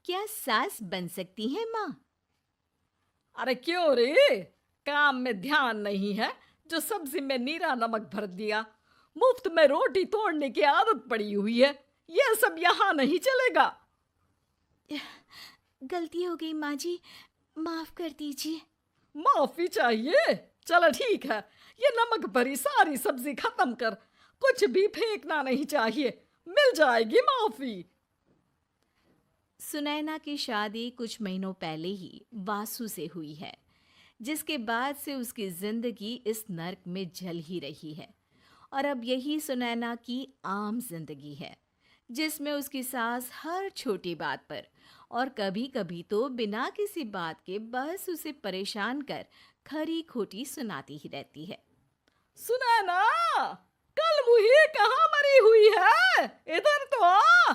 क्या सास बन सकती है माँ? अरे क्यों रे? काम में ध्यान नहीं है जो सब्जी में नीरा नमक भर दिया। मुफ्त में रोटी तोड़ने की आदत पड़ी हुई है। ये सब यहाँ नहीं चलेगा। गलती हो गई माँ जी, माफ कर दीजिए। माफी चाहिए? चलो ठीक है, ये नमक भरी सारी सब्जी खत्म कर। कुछ भी फेंकना नहीं चाहिए। मिल जाएगी माफी। सुनैना की शादी कुछ महीनों पहले ही वासु से हुई है, जिसके बाद से उसकी जिंदगी इस नर्क में जल ही रही है। और अब यही सुनैना की आम जिंदगी है, जिसमें उसकी सास हर छोटी बात पर और कभी-कभी तो बिना किसी बात के बस उसे परेशान कर खरी खोटी सुनाती ही रहती है। सुना ना, कल मुही कहाँ मरी हुई है? इधर तो आ।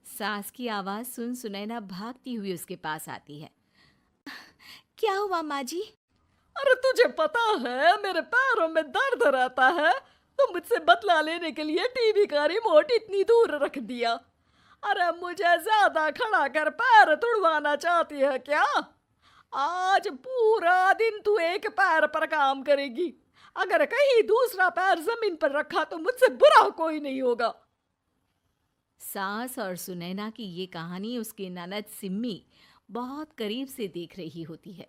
सास की आवाज सुन सुनैना भागती हुई उसके पास आती है। क्या हुआ माँ जी? अरे तुझे पता है मेरे पैरों में दर्द रहता है, तो मुझसे बदला लेने के लिए टीवी का रिमोट इतनी दूर रख दिया। अरे मुझे ज्यादा खड़ा कर पैर तुड़वाना चाहती है क्या? आज पूरा दिन तू एक पैर पर काम करेगी। अगर कहीं दूसरा पैर जमीन पर रखा तो मुझसे बुरा कोई नहीं होगा। सास और सुनैना की ये कहानी उसकी ननद सिम्मी बहुत करीब से देख रही होती है,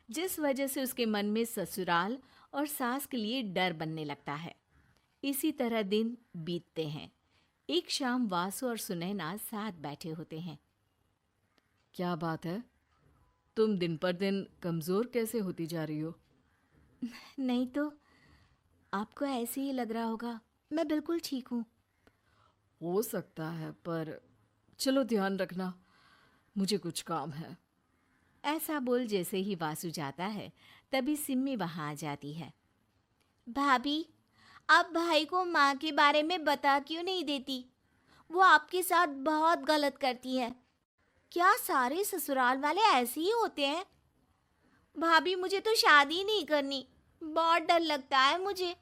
जिस वजह से उसके मन में ससुराल और सास के लिए डर बनने लगता है। इसी तरह दिन बीतते हैं। एक शाम वासु और सुनैना साथ बैठे होते हैं। क्या बात है? तुम दिन पर दिन कमजोर कैसे होती जा रही हो? नहीं तो, आपको ऐसे ही लग रहा होगा। मैं बिल्कुल ठीक हूँ। हो सकता है, पर चलो ध्यान रखना, मुझे कुछ काम है। ऐसा बोल जैसे ही वासु जाता है, तभी सिम्मी वहां आ जाती है। भाभी, आप भाई को माँ के बारे में बता क्यों नहीं देती? वो आपके साथ बहुत गलत करती है। क्या सारे ससुराल वाले ऐसे ही होते हैं? भाभी, मुझे तो शादी नहीं करनी। बहुत डर लगता है मुझे।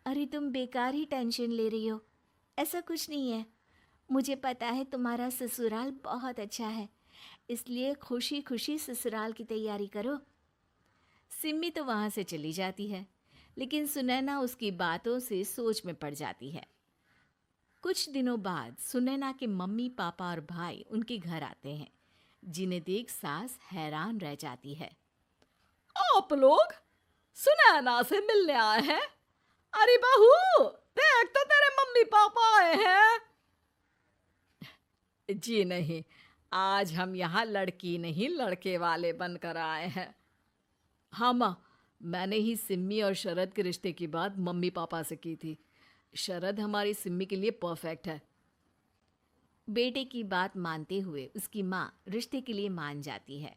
अरे तुम बेकार ही टेंशन ले रही हो। ऐसा कुछ नहीं है। मुझे पता है तुम्हारा ससुराल बहुत अच्छा है, इसलिए खुशी खुशी ससुराल की तैयारी करो। सिम्मी तो वहां से चली जाती है, लेकिन सुनैना उसकी बातों से सोच में पड़ जाती है। कुछ दिनों बाद सुनैना के मम्मी पापा और भाई उनके घर आते हैं, जिन्हें देख सास हैरान रह जाती है। आप लोग सुनैना से मिलने आए हैं? अरे बहू, देख तो तेरे मम्मी पापा आए हैं। जी नहीं, आज हम यहाँ लड़की नहीं लड़के वाले बनकर आए हैं। हाँ माँ, मैंने ही सिम्मी और शरद के रिश्ते की बात मम्मी पापा से की थी। शरद हमारी सिम्मी के लिए परफेक्ट है। बेटे की बात मानते हुए उसकी माँ रिश्ते के लिए मान जाती है,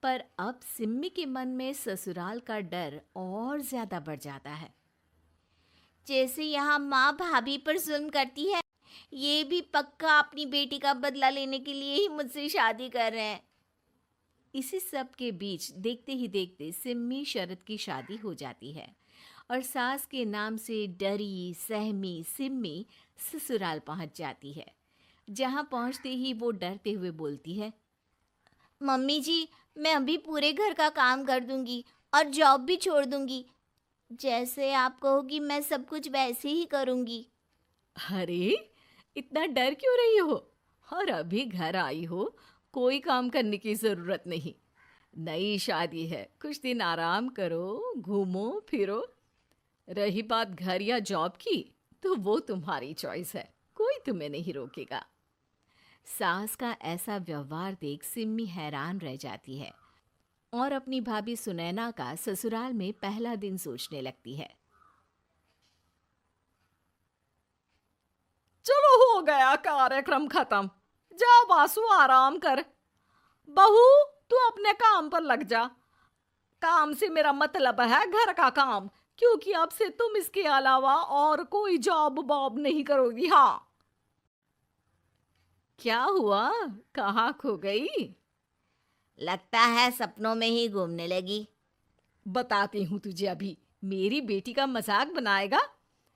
पर अब सिम्मी के मन में ससुराल का डर और ज्यादा बढ़ जाता है। जैसे यहाँ माँ भाभी पर जुल्म करती है, ये भी पक्का अपनी बेटी का बदला लेने के लिए ही मुझसे शादी कर रहे हैं। इसी सब के बीच देखते ही देखते सिम्मी शरद की शादी हो जाती है और सास के नाम से डरी सहमी सिम्मी ससुराल पहुंच जाती है। जहां पहुंचते ही वो डरते हुए बोलती है, मम्मी जी, मैं अभी पूरे घर का काम कर दूंगी और जॉब भी छोड़ दूंगी। जैसे आप कहोगी मैं सब कुछ वैसे ही करूंगी। अरे, इतना डर क्यों रही हो? और अभी घर आई हो, कोई काम करने की जरूरत नहीं। नई शादी है, कुछ दिन आराम करो, घूमो फिरो। रही बात घर या जॉब की, तो वो तुम्हारी चॉइस है, कोई तुम्हें नहीं रोकेगा। सास का ऐसा व्यवहार देख सिम्मी हैरान रह जाती है और अपनी भाभी सुनैना का ससुराल में पहला दिन सोचने लगती है। चलो हो गया कार्यक्रम खत्म। जा वासु, आराम कर। बहू, तू अपने काम पर लग जा। काम से मेरा मतलब है घर का काम, क्योंकि अब से तुम इसके अलावा और कोई जॉब बॉब नहीं करोगी। हाँ। क्या हुआ? कहाँ खो गई? लगता है सपनों में ही घूमने लगी। बताती हूँ तुझे अभी। मेरी बेटी का मजाक बनाएगा?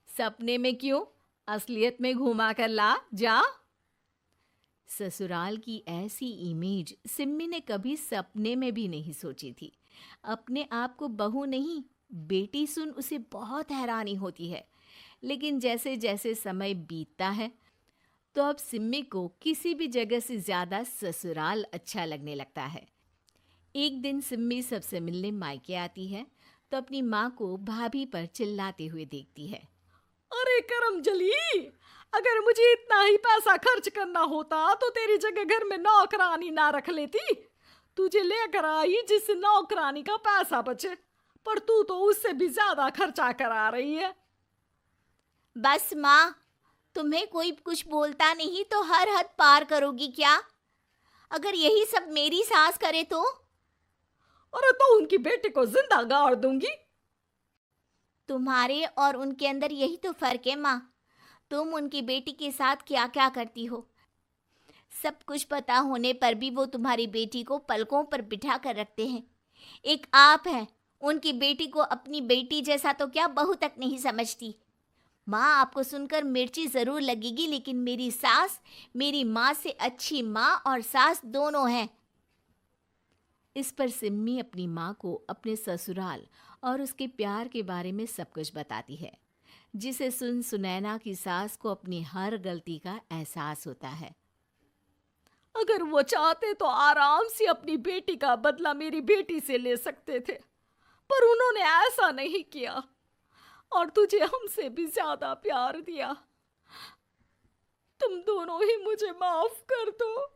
सपने में क्यों, असलियत में घुमा कर ला। जा। ससुराल की ऐसी इमेज सिम्मी ने कभी सपने में भी नहीं सोची थी। अपने आप को बहू नहीं, बेटी सुन उसे बहुत हैरानी होती है। लेकिन जैसे जैसे समय बीतता है तो अब सिम्मी को किसी भी जगह से ज़्यादा ससुराल अच्छा लगने लगता है। एक दिन सिम्मी सबसे मिलने मायके आती है तो अपनी माँ को भाभी पर चिल्लाते हुए देखती है। अरे करमजली, अगर मुझे इतना ही पैसा खर्च करना होता तो तेरी जगह घर में नौकरानी ना रख लेती। तुझे लेकर आई जिस नौकरानी का पैसा बचे, पर तू तो उससे भी ज्यादा खर्चा करा रही है। बस माँ, तुम्हें कोई कुछ बोलता नहीं तो हर हद पार करोगी क्या? अगर यही सब मेरी सास करे तो? अरे तो उनकी बेटी को जिंदा गाड़ दूंगी। तुम्हारे और उनके अंदर यही तो फर्क है माँ। तुम उनकी बेटी के साथ क्या क्या करती हो, सब कुछ पता होने पर भी वो तुम्हारी बेटी को पलकों पर बिठा कर रखते हैं। एक आप हैं, उनकी बेटी को अपनी बेटी जैसा तो क्या बहू तक नहीं समझती। माँ, आपको सुनकर मिर्ची ज़रूर लगेगी, लेकिन मेरी सास मेरी माँ से अच्छी माँ और सास दोनों हैं। इस पर सिम्मी अपनी माँ को अपने ससुराल और उसके प्यार के बारे में सब कुछ बताती है, जिसे सुन सुनैना की सास को अपनी हर गलती का एहसास होता है। अगर वो चाहते तो आराम से अपनी बेटी का बदला मेरी बेटी से ले सकते थे, पर उन्होंने ऐसा नहीं किया और तुझे हमसे भी ज्यादा प्यार दिया। तुम दोनों ही मुझे माफ कर दो।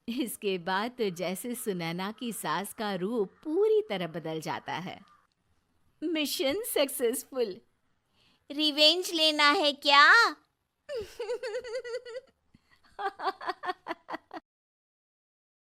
इसके बाद तो जैसे सुनैना की सास का रूप पूरी तरह बदल जाता है। Mission successful. रिवेंज लेना है क्या?